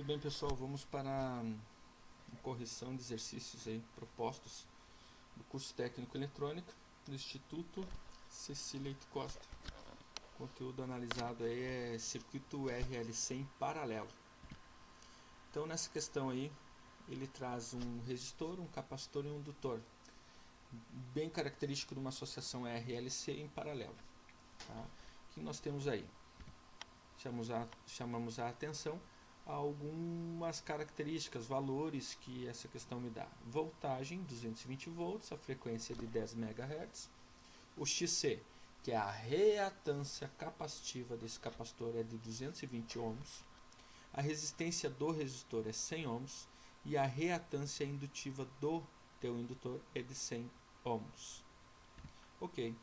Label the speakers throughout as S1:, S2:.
S1: Tudo bem, pessoal? Vamos para a correção de exercícios aí propostos do curso técnico eletrônica do Instituto Cecília Leite Costa. O conteúdo analisado aí é circuito RLC em paralelo. Então, nessa questão aí, ele traz um resistor, um capacitor e um indutor, bem característico de uma associação RLC em paralelo. Tá? O que nós temos aí? Chamamos a atenção a algumas características, valores que essa questão me dá. Voltagem, 220 volts, a frequência de 10 MHz. O XC, que é a reatância capacitiva desse capacitor, é de 220 ohms. A resistência do resistor é 100 ohms. E a reatância indutiva do teu indutor é de 100 ohms. Ok.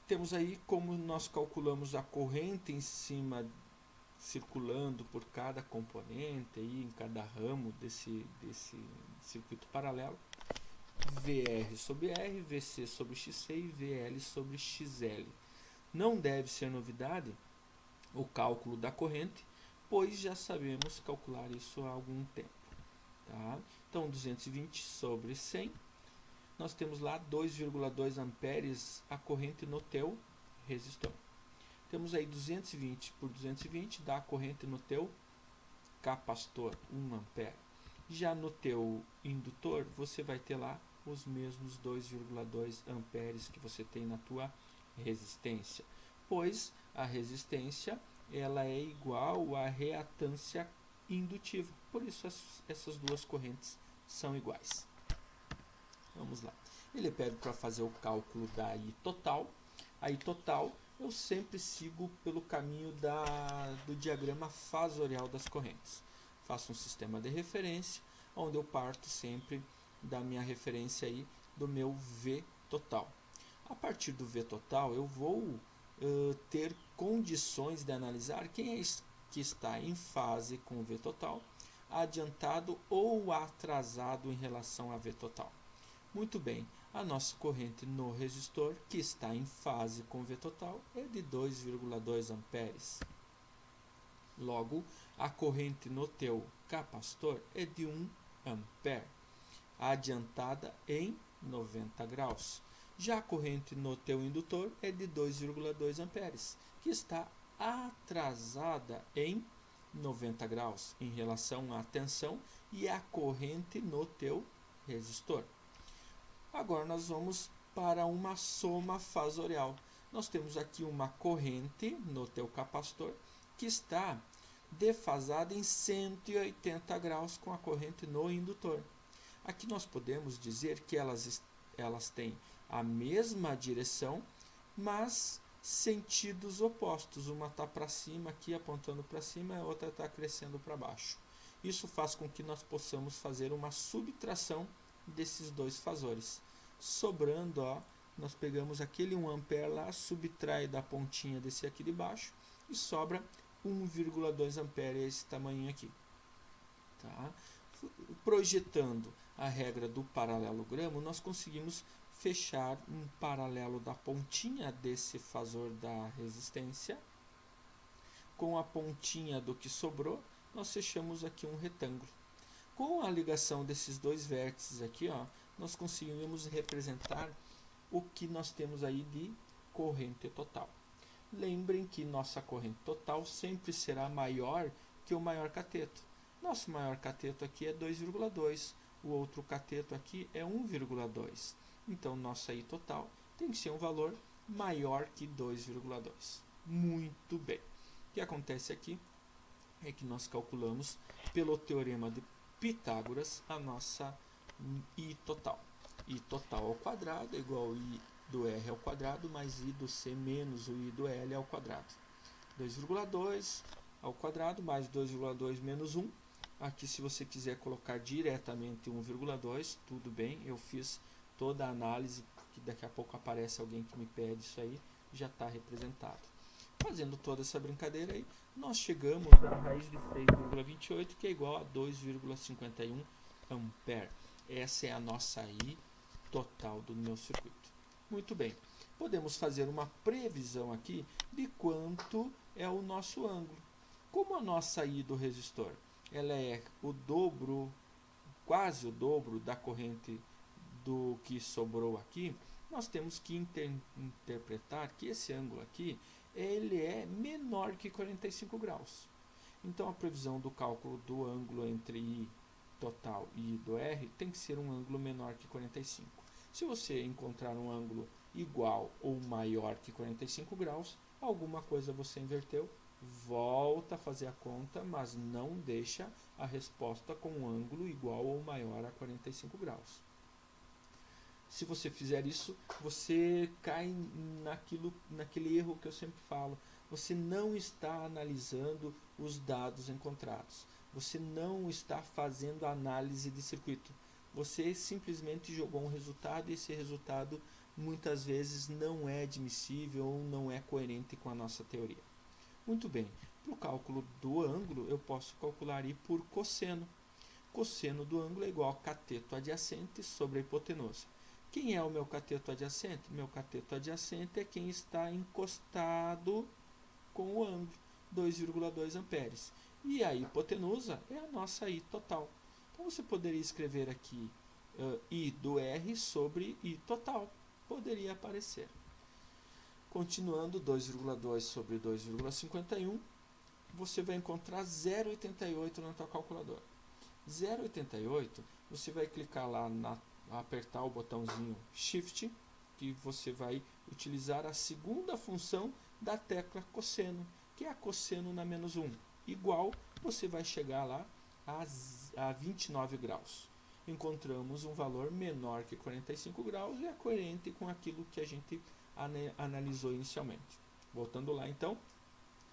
S1: Temos aí como nós calculamos a corrente em cima circulando por cada componente aí, em cada ramo desse circuito paralelo. VR sobre R, VC sobre XC e VL sobre XL. Não deve ser novidade o cálculo da corrente, pois já sabemos calcular isso há algum tempo. Tá? Então, 220 sobre 100, nós temos lá 2,2 amperes a corrente no teu resistor. Temos aí 220 por 220, dá a corrente no teu capacitor, 1 ampere. Já no teu indutor, você vai ter lá os mesmos 2,2 amperes que você tem na tua resistência, pois a resistência ela é igual à reatância indutiva, por isso essas duas correntes são iguais. Vamos lá. Ele pede para fazer o cálculo da I total. A I total eu sempre sigo pelo caminho do diagrama fasorial das correntes. Faço um sistema de referência, onde eu parto sempre da minha referência aí, do meu V total. A partir do V total, eu vou ter condições de analisar quem é que está em fase com o V total, adiantado ou atrasado em relação a V total. Muito bem, a nossa corrente no resistor, que está em fase com V total, é de 2,2 amperes. Logo, a corrente no teu capacitor é de 1 ampere, adiantada em 90 graus. Já a corrente no teu indutor é de 2,2 amperes, que está atrasada em 90 graus em relação à tensão e à corrente no teu resistor. Agora nós vamos para uma soma fasorial. Nós temos aqui uma corrente no teu capacitor que está defasada em 180 graus com a corrente no indutor. Aqui nós podemos dizer que elas têm a mesma direção, mas sentidos opostos. Uma está para cima aqui apontando para cima, a outra está crescendo para baixo. Isso faz com que nós possamos fazer uma subtração desses dois fasores. Sobrando, ó, nós pegamos aquele 1 ampere lá, subtrai da pontinha desse aqui de baixo e sobra 1,2 ampere, esse tamanho aqui. Tá? Projetando a regra do paralelogramo, nós conseguimos fechar um paralelo da pontinha desse fasor da resistência com a pontinha do que sobrou, nós fechamos aqui um retângulo. Com a ligação desses dois vértices aqui, ó, nós conseguimos representar o que nós temos aí de corrente total. Lembrem que nossa corrente total sempre será maior que o maior cateto. Nosso maior cateto aqui é 2,2, o outro cateto aqui é 1,2. Então, nossa I total tem que ser um valor maior que 2,2. Muito bem. O que acontece aqui é que nós calculamos pelo teorema de Pitágoras a nossa I total. I total ao quadrado é igual a I do R ao quadrado mais I do C menos o I do L ao quadrado. 2,2 ao quadrado mais 2,2 menos 1. Aqui, se você quiser colocar diretamente 1,2, tudo bem. Eu fiz toda a análise, que daqui a pouco aparece alguém que me pede isso aí, já está representado. Fazendo toda essa brincadeira aí, nós chegamos à raiz de 6,28, que é igual a 2,51 ampere. Essa é a nossa I total do meu circuito. Muito bem. Podemos fazer uma previsão aqui de quanto é o nosso ângulo. Como a nossa I do resistor ela é o dobro, quase o dobro da corrente do que sobrou aqui, nós temos que interpretar que esse ângulo aqui ele é menor que 45 graus. Então a previsão do cálculo do ângulo entre I total e I do R tem que ser um ângulo menor que 45. Se você encontrar um ângulo igual ou maior que 45 graus, alguma coisa você inverteu, volta a fazer a conta, mas não deixa a resposta com um ângulo igual ou maior a 45 graus. Se você fizer isso, você cai naquele erro que eu sempre falo. Você não está analisando os dados encontrados. Você não está fazendo análise de circuito. Você simplesmente jogou um resultado e esse resultado muitas vezes não é admissível ou não é coerente com a nossa teoria. Muito bem, para o cálculo do ângulo eu posso calcular I por cosseno. Cosseno do ângulo é igual a cateto adjacente sobre a hipotenusa. Quem é o meu cateto adjacente? Meu cateto adjacente é quem está encostado com o ângulo, 2,2 amperes. E a hipotenusa é a nossa I total. Então você poderia escrever aqui I do R sobre I total. Poderia aparecer. Continuando, 2,2 sobre 2,51, você vai encontrar 0,88 na tua calculadora. 0,88, você vai clicar lá apertar o botãozinho Shift, que você vai utilizar a segunda função da tecla cosseno, que é a cosseno na menos 1. Igual, você vai chegar lá a 29 graus. Encontramos um valor menor que 45 graus e é coerente com aquilo que a gente analisou inicialmente. Voltando lá então,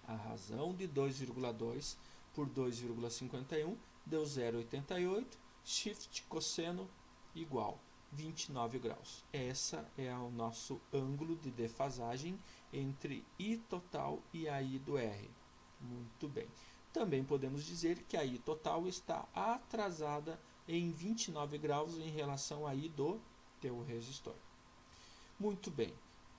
S1: a razão de 2,2 por 2,51 deu 0,88, shift cosseno igual 29 graus. Essa é o nosso ângulo de defasagem entre I total e a I do R. Muito bem. Também podemos dizer que a I total está atrasada em 29 graus em relação a I do teu resistor. Muito bem.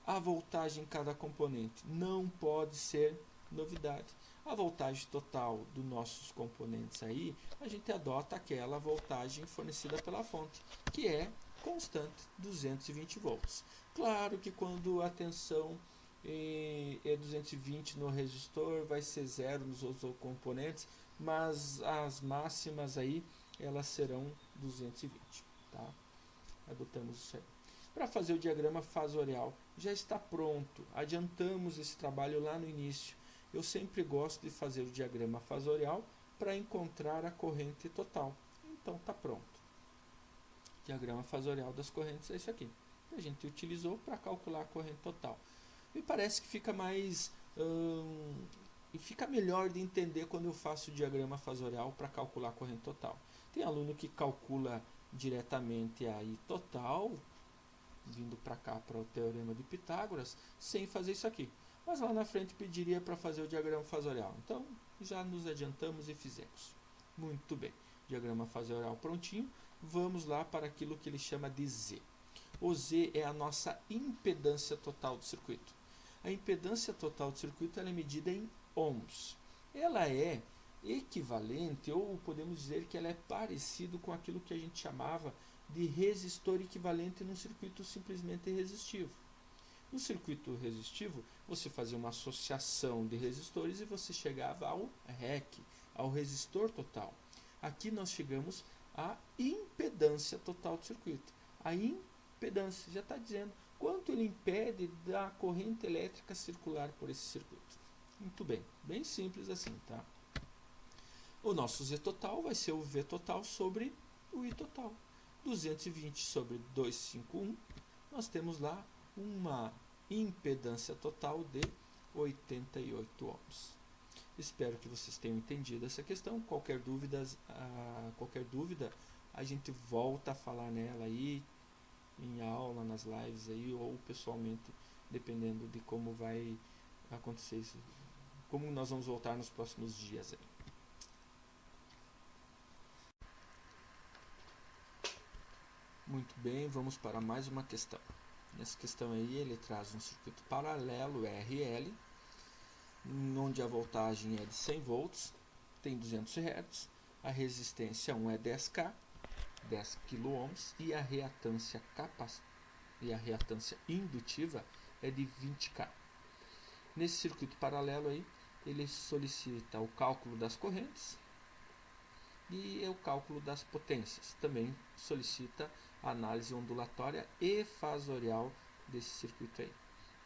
S1: A voltagem em cada componente não pode ser novidade. A voltagem total dos nossos componentes aí, a gente adota aquela voltagem fornecida pela fonte, que é constante, 220 volts. Claro que quando a tensão é 220 no resistor, vai ser zero nos outros componentes, mas as máximas aí, elas serão 220, tá? Adotamos isso aí. Para fazer o diagrama fasorial, já está pronto. Adiantamos esse trabalho lá no início. Eu sempre gosto de fazer o diagrama fasorial para encontrar a corrente total. Então está pronto. O diagrama fasorial das correntes é isso aqui. A gente utilizou para calcular a corrente total. Me parece que fica mais e fica melhor de entender quando eu faço o diagrama fasorial para calcular a corrente total. Tem aluno que calcula diretamente a I total, vindo para cá para o teorema de Pitágoras, sem fazer isso aqui. Mas lá na frente pediria para fazer o diagrama fasorial. Então, já nos adiantamos e fizemos. Muito bem. Diagrama fasorial prontinho. Vamos lá para aquilo que ele chama de Z. O Z é a nossa impedância total do circuito. A impedância total do circuito ela é medida em ohms. Ela é equivalente, ou podemos dizer que ela é parecido com aquilo que a gente chamava de resistor equivalente num circuito simplesmente resistivo. No circuito resistivo, você fazia uma associação de resistores e você chegava ao REC, ao resistor total. Aqui nós chegamos à impedância total do circuito. A impedância já está dizendo quanto ele impede da corrente elétrica circular por esse circuito. Muito bem, bem simples assim, tá? O nosso Z total vai ser o V total sobre o I total. 220 sobre 251, nós temos lá uma impedância total de 88 ohms. Espero que vocês tenham entendido essa questão. Qualquer dúvida a gente volta a falar nela aí em aula, nas lives aí, ou pessoalmente, dependendo de como vai acontecer isso, como nós vamos voltar nos próximos dias aí. Muito bem, vamos para mais uma questão. Nessa questão aí ele traz um circuito paralelo RL, onde a voltagem é de 100 volts, tem 200 Hz, a resistência 1 é 10K, 10 kΩ, e a reatância indutiva é de 20K. Nesse circuito paralelo aí, ele solicita o cálculo das correntes e o cálculo das potências. Também solicita a análise ondulatória e fasorial desse circuito aí.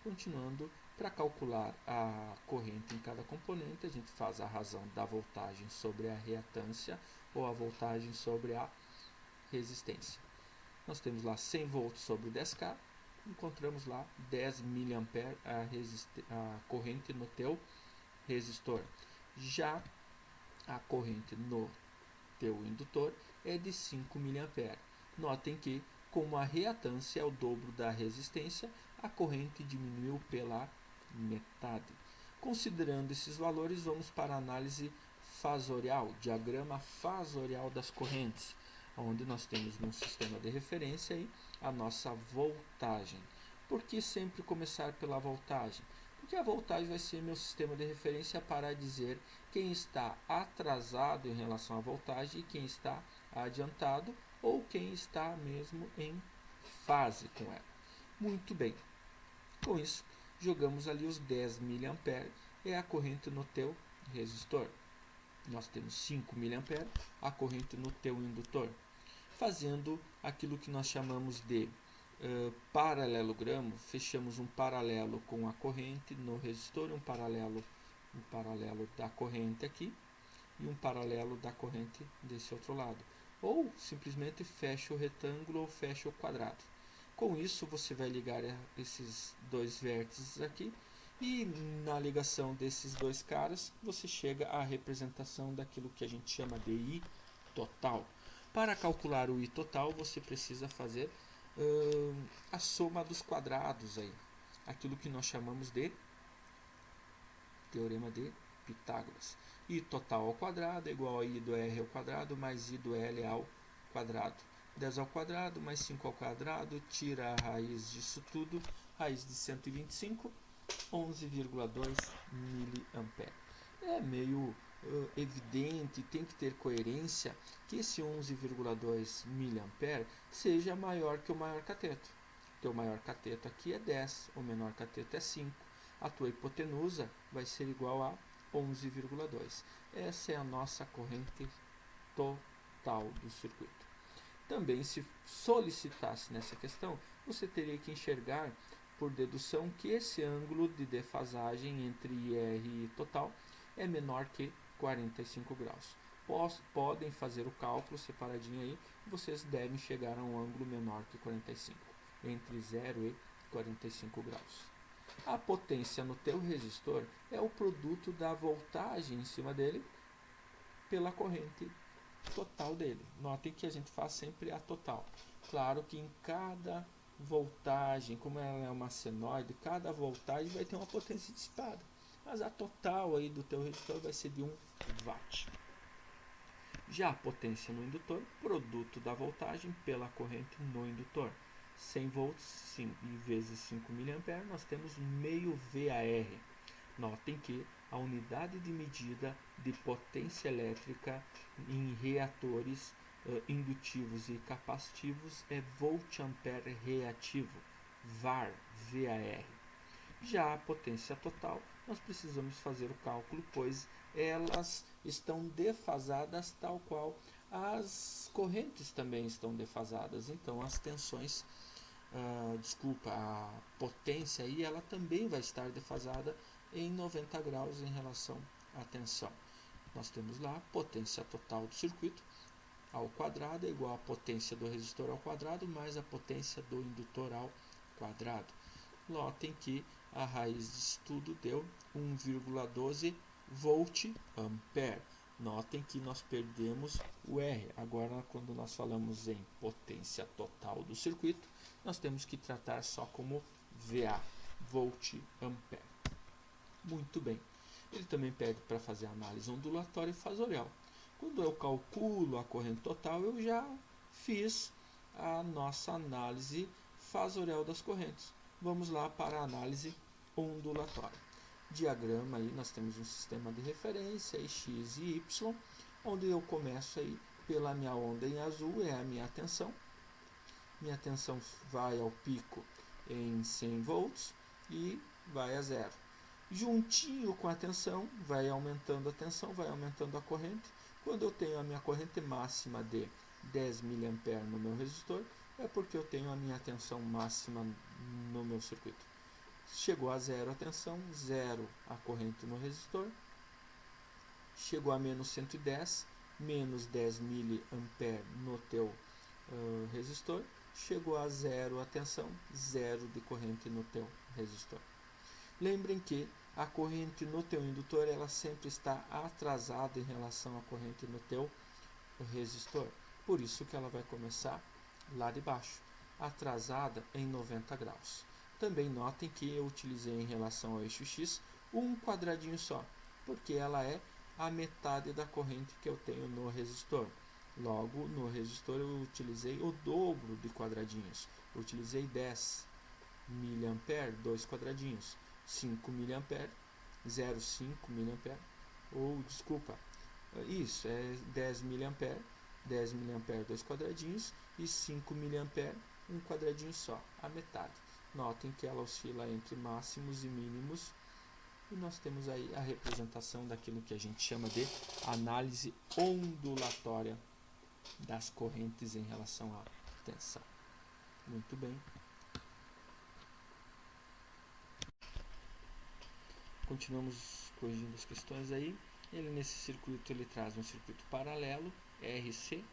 S1: Continuando, para calcular a corrente em cada componente, a gente faz a razão da voltagem sobre a reatância ou a voltagem sobre a resistência. Nós temos lá 100 volts sobre 10K, encontramos lá 10 mA a corrente no teu resistor. Já a corrente no teu indutor é de 5 mA. Notem que, como a reatância é o dobro da resistência, a corrente diminuiu pela metade. Considerando esses valores, vamos para a análise fasorial, diagrama fasorial das correntes, onde nós temos no sistema de referência aí a nossa voltagem. Por que sempre começar pela voltagem? Porque a voltagem vai ser meu sistema de referência para dizer quem está atrasado em relação à voltagem e quem está adiantado ou quem está mesmo em fase com ela. Muito bem. Com isso, jogamos ali os 10 mA, é a corrente no teu resistor. Nós temos 5 mA, a corrente no teu indutor. Fazendo aquilo que nós chamamos de paralelogramo, fechamos um paralelo com a corrente no resistor, um paralelo da corrente aqui e um paralelo da corrente desse outro lado. Ou simplesmente fecha o retângulo ou fecha o quadrado. Com isso, você vai ligar esses dois vértices aqui e na ligação desses dois caras, você chega à representação daquilo que a gente chama de I total. Para calcular o I total, você precisa fazer a soma dos quadrados aí, aquilo que nós chamamos de Teorema de Pitágoras. I total ao quadrado é igual a I do R ao quadrado mais I do L ao quadrado. 10 ao quadrado mais 5 ao quadrado, tira a raiz disso tudo, raiz de 125, 11,2 mA. É meio evidente, tem que ter coerência que esse 11,2 mA seja maior que o maior cateto. Teu maior cateto aqui é 10, o menor cateto é 5. A tua hipotenusa vai ser igual a 11,2. Essa é a nossa corrente total do circuito. Também, se solicitasse nessa questão, você teria que enxergar por dedução que esse ângulo de defasagem entre IR e total é menor que 45 graus. Podem fazer o cálculo separadinho aí, vocês devem chegar a um ângulo menor que 45, entre 0 e 45 graus. A potência no teu resistor é o produto da voltagem em cima dele pela corrente total dele. Notem que a gente faz sempre a total. Claro que em cada voltagem, como ela é uma senoide, cada voltagem vai ter uma potência dissipada. Mas a total aí do teu resistor vai ser de 1 watt. Já a potência no indutor, produto da voltagem pela corrente no indutor. 100 volts vezes 5 mA, nós temos meio VAR. Notem que a unidade de medida de potência elétrica em reatores indutivos e capacitivos é volt-ampere reativo, VAR. Já a potência total, nós precisamos fazer o cálculo, pois elas estão defasadas tal qual as correntes também estão defasadas. Então as tensões, a potência aí, ela também vai estar defasada em 90 graus em relação à tensão. Nós temos lá a potência total do circuito ao quadrado é igual a potência do resistor ao quadrado mais a potência do indutor ao quadrado. Notem que a raiz disso tudo deu 1,12 volt-ampere. Notem que nós perdemos o R. Agora, quando nós falamos em potência total do circuito, nós temos que tratar só como VA, volt-ampere. Muito bem. Ele também pede para fazer análise ondulatória e fasorial. Quando eu calculo a corrente total, eu já fiz a nossa análise fasorial das correntes. Vamos lá para a análise ondulatória. Diagrama aí, nós temos um sistema de referência, X e Y, onde eu começo aí pela minha onda em azul, é a minha tensão. Minha tensão vai ao pico em 100 volts e vai a zero. Juntinho com a tensão, vai aumentando a tensão, vai aumentando a corrente. Quando eu tenho a minha corrente máxima de 10 mA no meu resistor, é porque eu tenho a minha tensão máxima no meu circuito. Chegou a zero a tensão, zero a corrente no resistor. Chegou a menos 110, menos 10 mA no teu resistor. Chegou a zero a tensão, zero de corrente no teu resistor. Lembrem que a corrente no teu indutor ela sempre está atrasada em relação à corrente no teu resistor. Por isso que ela vai começar lá de baixo, atrasada em 90 graus. Também notem que eu utilizei em relação ao eixo X um quadradinho só, porque ela é a metade da corrente que eu tenho no resistor. Logo, no resistor eu utilizei o dobro de quadradinhos. Eu utilizei 10 mA, 2 quadradinhos, 5 mA, 0,5 mA, ou desculpa, isso, é 10 mA, 10 mA, 2 quadradinhos, e 5 mA, um quadradinho só, a metade. Notem que ela oscila entre máximos e mínimos, e nós temos aí a representação daquilo que a gente chama de análise ondulatória das correntes em relação à tensão. Muito bem. Continuamos corrigindo as questões aí. Ele nesse circuito ele traz um circuito paralelo, RC,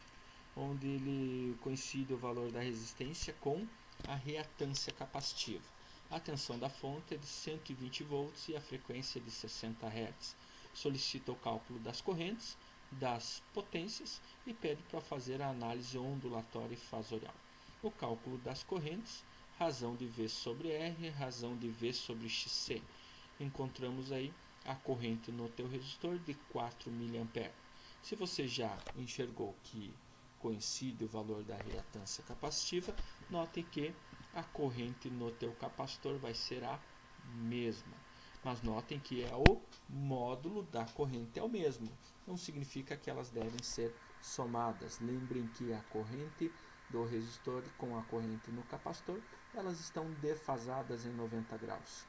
S1: onde ele coincide o valor da resistência com a reatância capacitiva. A tensão da fonte é de 120 volts e a frequência é de 60 Hz. Solicita o cálculo das correntes, das potências e pede para fazer a análise ondulatória e fasorial. O cálculo das correntes, razão de V sobre R, razão de V sobre XC. Encontramos aí a corrente no teu resistor de 4 mA. Se você já enxergou que coincide o valor da reatância capacitiva, note que a corrente no teu capacitor vai ser a mesma. Mas notem que é o módulo da corrente é o mesmo. Não significa que elas devem ser somadas. Lembrem que a corrente do resistor com a corrente no capacitor, elas estão defasadas em 90 graus.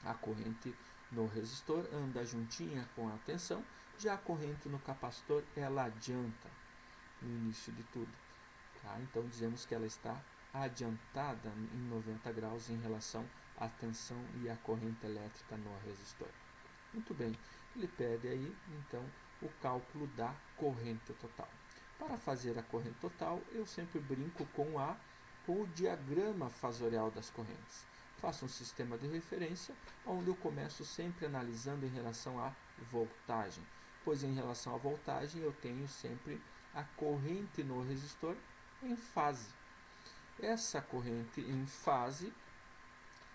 S1: A corrente no resistor anda juntinha com a tensão, já a corrente no capacitor ela adianta no início de tudo. Tá? Então dizemos que ela está adiantada em 90 graus em relação à tensão e à corrente elétrica no resistor. Muito bem, ele pede aí então o cálculo da corrente total. Para fazer a corrente total, eu sempre brinco com o diagrama fasorial das correntes. Faço um sistema de referência onde eu começo sempre analisando em relação à voltagem, pois em relação à voltagem eu tenho sempre a corrente no resistor em fase. Essa corrente em fase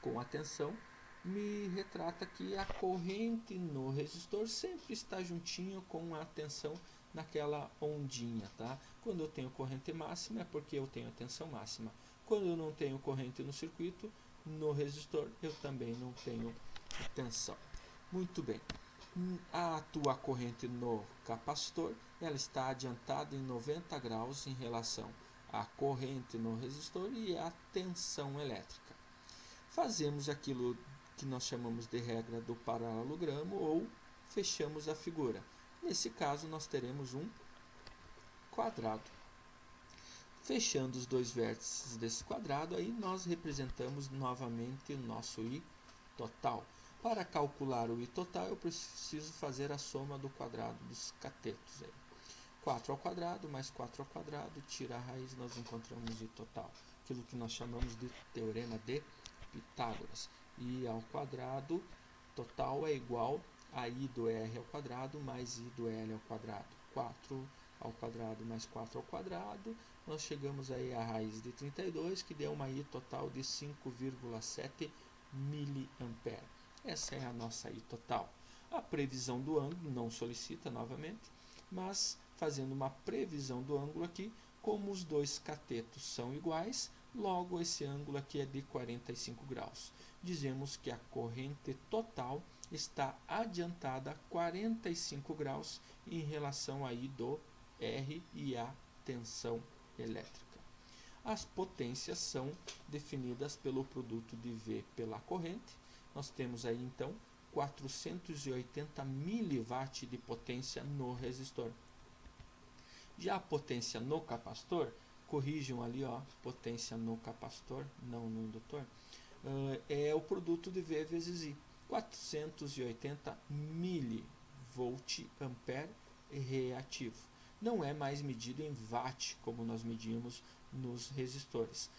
S1: com a tensão me retrata que a corrente no resistor sempre está juntinho com a tensão naquela ondinha, tá? Quando eu tenho corrente máxima é porque eu tenho a tensão máxima. Quando eu não tenho corrente no circuito, no resistor, eu também não tenho tensão. Muito bem. A tua corrente no capacitor, ela está adiantada em 90 graus em relação à corrente no resistor e à tensão elétrica. Fazemos aquilo que nós chamamos de regra do paralelogramo ou fechamos a figura. Nesse caso, nós teremos um quadrado. Fechando os dois vértices desse quadrado, aí nós representamos novamente o nosso I total. Para calcular o I total, eu preciso fazer a soma do quadrado dos catetos. Aí. 4 ao quadrado mais 4 ao quadrado, tira a raiz, nós encontramos I total. Aquilo que nós chamamos de teorema de Pitágoras. I ao quadrado total é igual a I do R ao quadrado mais I do L ao quadrado. 4 ao quadrado mais 4 ao quadrado, nós chegamos aí à raiz de 32, que deu uma I total de 5,7 mA. Essa é a nossa I total. A previsão do ângulo não solicita novamente, mas fazendo uma previsão do ângulo aqui, como os dois catetos são iguais, logo esse ângulo aqui é de 45 graus. Dizemos que a corrente total está adiantada a 45 graus em relação aí do R e a tensão elétrica. As potências são definidas pelo produto de V pela corrente. Nós temos aí então 480 mW de potência no resistor. Já a potência no capacitor, corrijam ali, ó, potência no capacitor, não no indutor, é o produto de V vezes I, 480 mV ampere reativo. Não é mais medido em watt, como nós medimos nos resistores.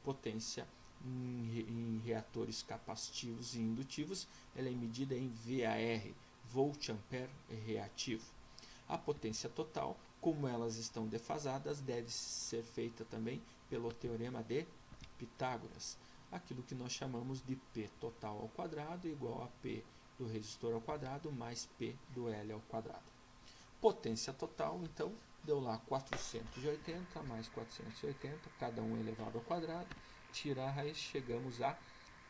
S1: Potência em reatores capacitivos e indutivos, ela é medida em VAR, volt ampere reativo. A potência total, como elas estão defasadas, deve ser feita também pelo teorema de Pitágoras, aquilo que nós chamamos de P total ao quadrado igual a P do resistor ao quadrado mais P do L ao quadrado. Potência total, então, deu lá 480 mais 480, cada um elevado ao quadrado, tira a raiz, chegamos à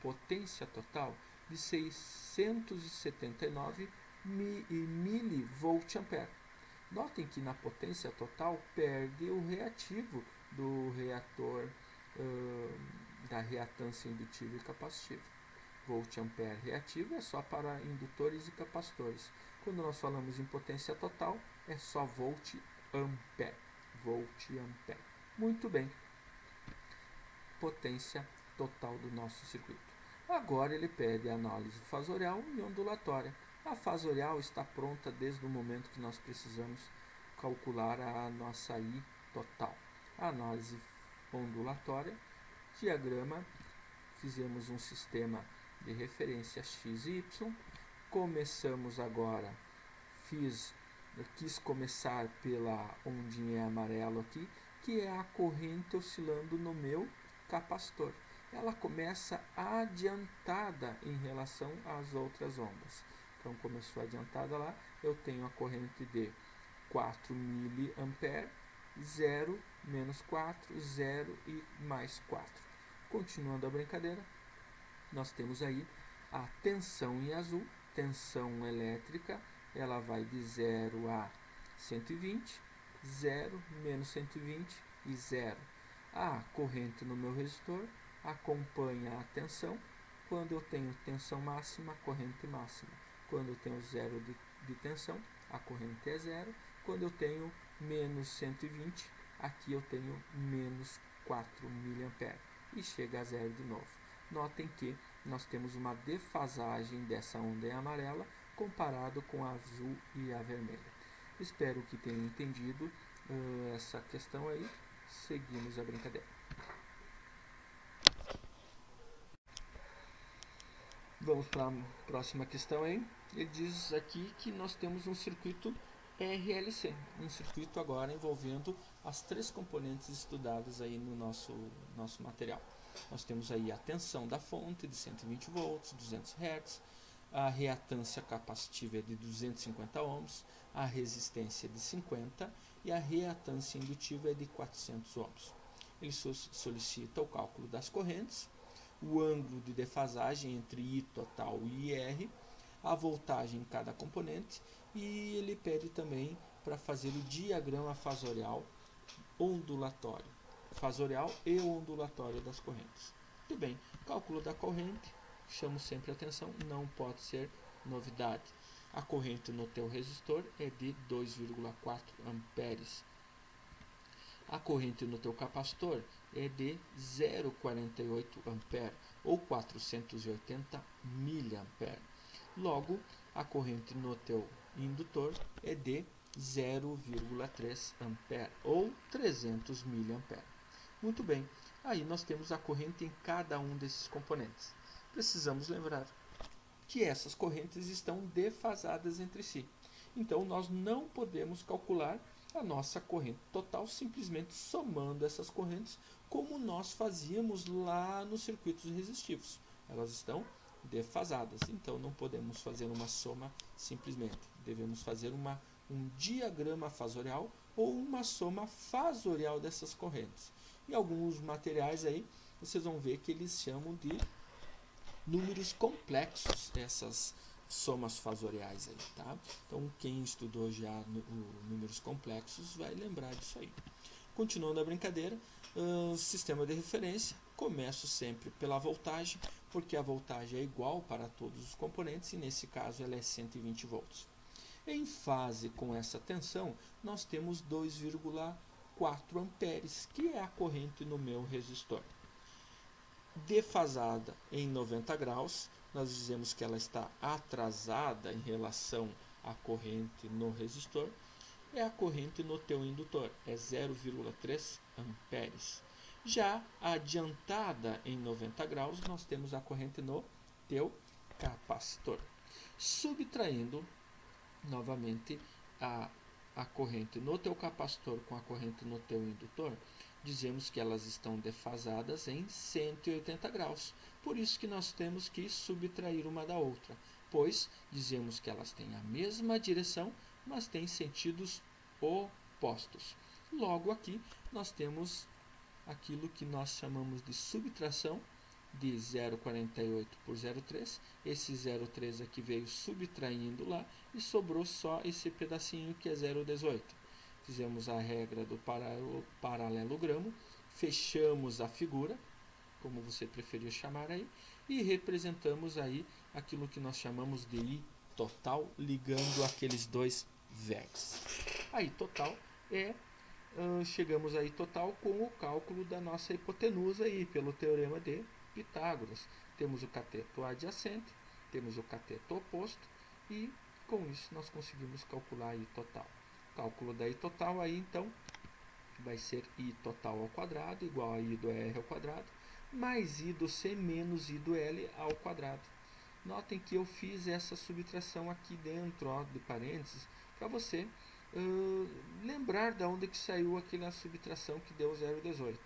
S1: potência total de 679 mV. Notem que na potência total perde o reativo do reator da reatância indutiva e capacitiva. Volt ampere reativo é só para indutores e capacitores. Quando nós falamos em potência total, é só volt ampere. Volt ampere. Muito bem. Potência total do nosso circuito. Agora ele pede análise fasorial e ondulatória. A fasorial está pronta desde o momento que nós precisamos calcular a nossa I total. A análise ondulatória, diagrama, fizemos um sistema de referência x e y. Começamos agora, quis começar pela ondinha amarela aqui, que é a corrente oscilando no meu capacitor. Ela começa adiantada em relação às outras ondas. Então começou adiantada lá, eu tenho a corrente de 4 mA, 0, menos 4, 0 e mais 4. Continuando a brincadeira, nós temos aí a tensão em azul, tensão elétrica, ela vai de 0 a 120, 0, menos 120 e 0. A corrente no meu resistor acompanha a tensão. Quando eu tenho tensão máxima, corrente máxima. Quando eu tenho 0 de tensão, a corrente é 0. Quando eu tenho menos 120, aqui eu tenho menos 4 mA e chega a 0 de novo. Notem que nós temos uma defasagem dessa onda em amarela comparado com a azul e a vermelha. Espero que tenham entendido essa questão aí. Seguimos a brincadeira. Vamos para a próxima questão aí. Ele diz aqui que nós temos um circuito RLC, um circuito agora envolvendo as três componentes estudadas aí no nosso material. Nós temos aí a tensão da fonte de 120 volts, 200 Hz, a reatância capacitiva é de 250 ohms, a resistência é de 50 e a reatância indutiva é de 400 ohms. Ele solicita o cálculo das correntes, o ângulo de defasagem entre I total e IR, a voltagem em cada componente e ele pede também para fazer o diagrama fasorial ondulatório. Fasorial e ondulatório das correntes. Muito bem, cálculo da corrente, chamo sempre a atenção, não pode ser novidade. A corrente no teu resistor é de 2,4 amperes. A corrente no teu capacitor é de 0,48 ampere ou 480 mA. Logo, a corrente no teu indutor é de 0,3 ampere ou 300 mA. Muito bem, aí nós temos a corrente em cada um desses componentes. Precisamos lembrar que essas correntes estão defasadas entre si. Então, nós não podemos calcular a nossa corrente total simplesmente somando essas correntes, como nós fazíamos lá nos circuitos resistivos. Elas estão defasadas, então não podemos fazer uma soma simplesmente. Devemos fazer um diagrama fasorial ou uma soma fasorial dessas correntes. Em alguns materiais aí, vocês vão ver que eles chamam de números complexos, essas somas fasoriais aí, tá? Então, quem estudou já números complexos vai lembrar disso aí. Continuando a brincadeira, sistema de referência, começo sempre pela voltagem, porque a voltagem é igual para todos os componentes e nesse caso ela é 120 volts. Em fase com essa tensão, nós temos 2,4 amperes, que é a corrente no meu resistor. Defasada em 90 graus, nós dizemos que ela está atrasada em relação à corrente no resistor, é a corrente no teu indutor, é 0,3 amperes. Já adiantada em 90 graus, nós temos a corrente no teu capacitor. Subtraindo novamente a corrente no teu capacitor com a corrente no teu indutor, dizemos que elas estão defasadas em 180 graus. Por isso que nós temos que subtrair uma da outra, pois dizemos que elas têm a mesma direção, mas têm sentidos opostos. Logo aqui nós temos aquilo que nós chamamos de subtração de 0,48 por 0,3. Esse 0,3 aqui veio subtraindo lá e sobrou só esse pedacinho que é 0,18. Fizemos a regra do paralelogramo, fechamos a figura, como você preferir chamar aí, e representamos aí aquilo que nós chamamos de I total, ligando aqueles dois vértices. A I total chegamos a I total com o cálculo da nossa hipotenusa aí, pelo teorema de Pitágoras. Temos o cateto adjacente, temos o cateto oposto e com isso nós conseguimos calcular a I total. O cálculo da I total aí então vai ser I total ao quadrado igual a I do R ao quadrado mais I do C menos I do L ao quadrado. Notem que eu fiz essa subtração aqui dentro, ó, de parênteses, para você lembrar de onde que saiu aquela subtração que deu 0,18.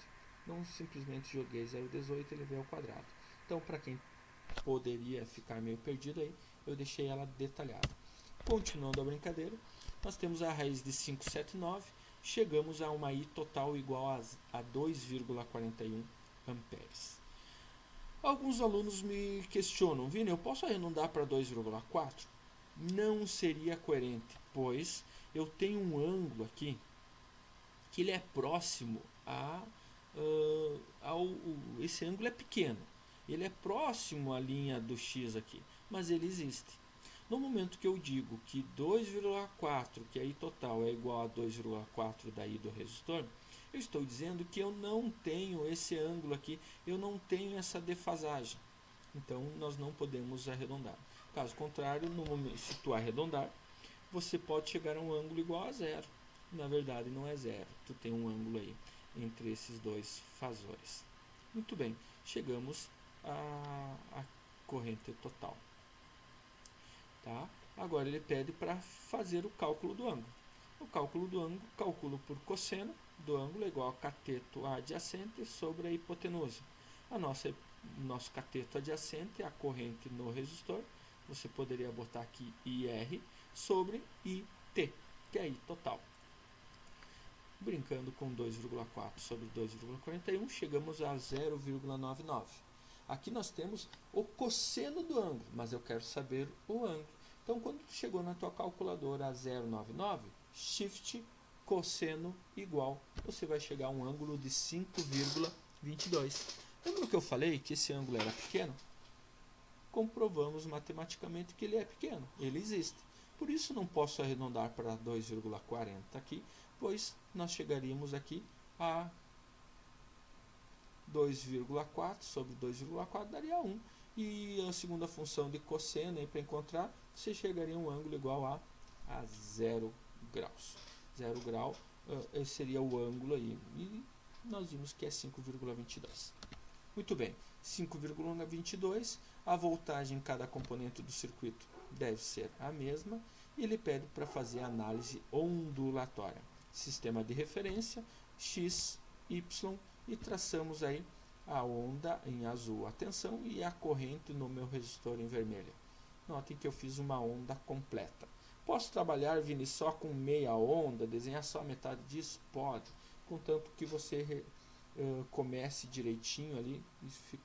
S1: Não simplesmente joguei 0,18 e levei ao quadrado. Então, para quem poderia ficar meio perdido aí, eu deixei ela detalhada. Continuando a brincadeira, nós temos a raiz de 579, chegamos a uma I total igual a 2,41 amperes. Alguns alunos me questionam, Vini, eu posso arredondar para 2,4? Não seria coerente, pois eu tenho um ângulo aqui que ele é próximo esse ângulo é pequeno, ele é próximo à linha do X aqui, mas ele existe. No momento que eu digo que 2,4, que a I total é igual a 2,4 da I do resistor, eu estou dizendo que eu não tenho esse ângulo aqui, eu não tenho essa defasagem. Então, nós não podemos arredondar. Caso contrário, no momento, se tu arredondar, você pode chegar a um ângulo igual a zero. Na verdade, não é zero. Tu tem um ângulo aí entre esses dois fasores. Muito bem, chegamos à corrente total. Tá? Agora ele pede para fazer o cálculo do ângulo. O cálculo do ângulo, cálculo por cosseno do ângulo é igual a cateto adjacente sobre a hipotenusa. Nosso cateto adjacente é a corrente no resistor. Você poderia botar aqui IR sobre IT, que é I total. Brincando com 2,4 sobre 2,41, chegamos a 0,99. Aqui nós temos o cosseno do ângulo, mas eu quero saber o ângulo. Então, quando chegou na tua calculadora a 0,99, shift cosseno igual, você vai chegar a um ângulo de 5,22. Lembra que eu falei que esse ângulo era pequeno? Comprovamos matematicamente que ele é pequeno, ele existe. Por isso não posso arredondar para 2,40 aqui, pois nós chegaríamos aqui a 2,4 sobre 2,4 daria 1. E a segunda função de cosseno para encontrar, você chegaria a um ângulo igual a 0 graus. 0 grau esse seria o ângulo aí. E nós vimos que é 5,22. Muito bem, 5,22, a voltagem em cada componente do circuito deve ser a mesma. E ele pede para fazer a análise ondulatória. Sistema de referência, X, Y, e traçamos aí a onda em azul, a tensão, e a corrente no meu resistor em vermelho. Notem que eu fiz uma onda completa. Posso trabalhar, Vini, só com meia onda, desenhar só metade disso? Pode, contanto que você comece direitinho ali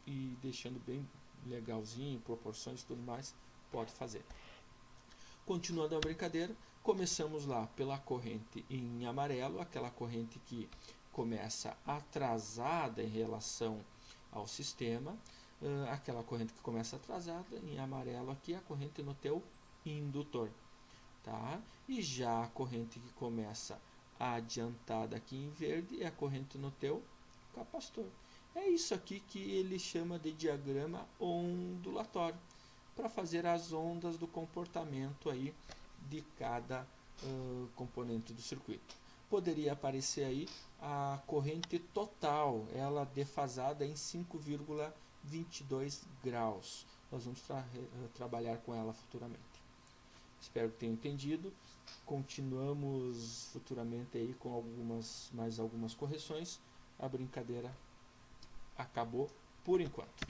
S1: e deixando legalzinho, proporções e tudo mais, pode fazer. Continuando a brincadeira, começamos lá pela corrente em amarelo, aquela corrente que começa atrasada em relação ao sistema, aquela corrente que começa atrasada em amarelo aqui, a corrente no teu indutor, tá? E já a corrente que começa adiantada aqui em verde é a corrente no teu capacitor. É isso aqui que ele chama de diagrama ondulatório, para fazer as ondas do comportamento aí de cada componente do circuito. Poderia aparecer aí a corrente total, ela defasada em 5,22 graus. Nós vamos trabalhar com ela futuramente. Espero que tenham entendido. Continuamos futuramente aí com mais algumas correções. A brincadeira acabou por enquanto.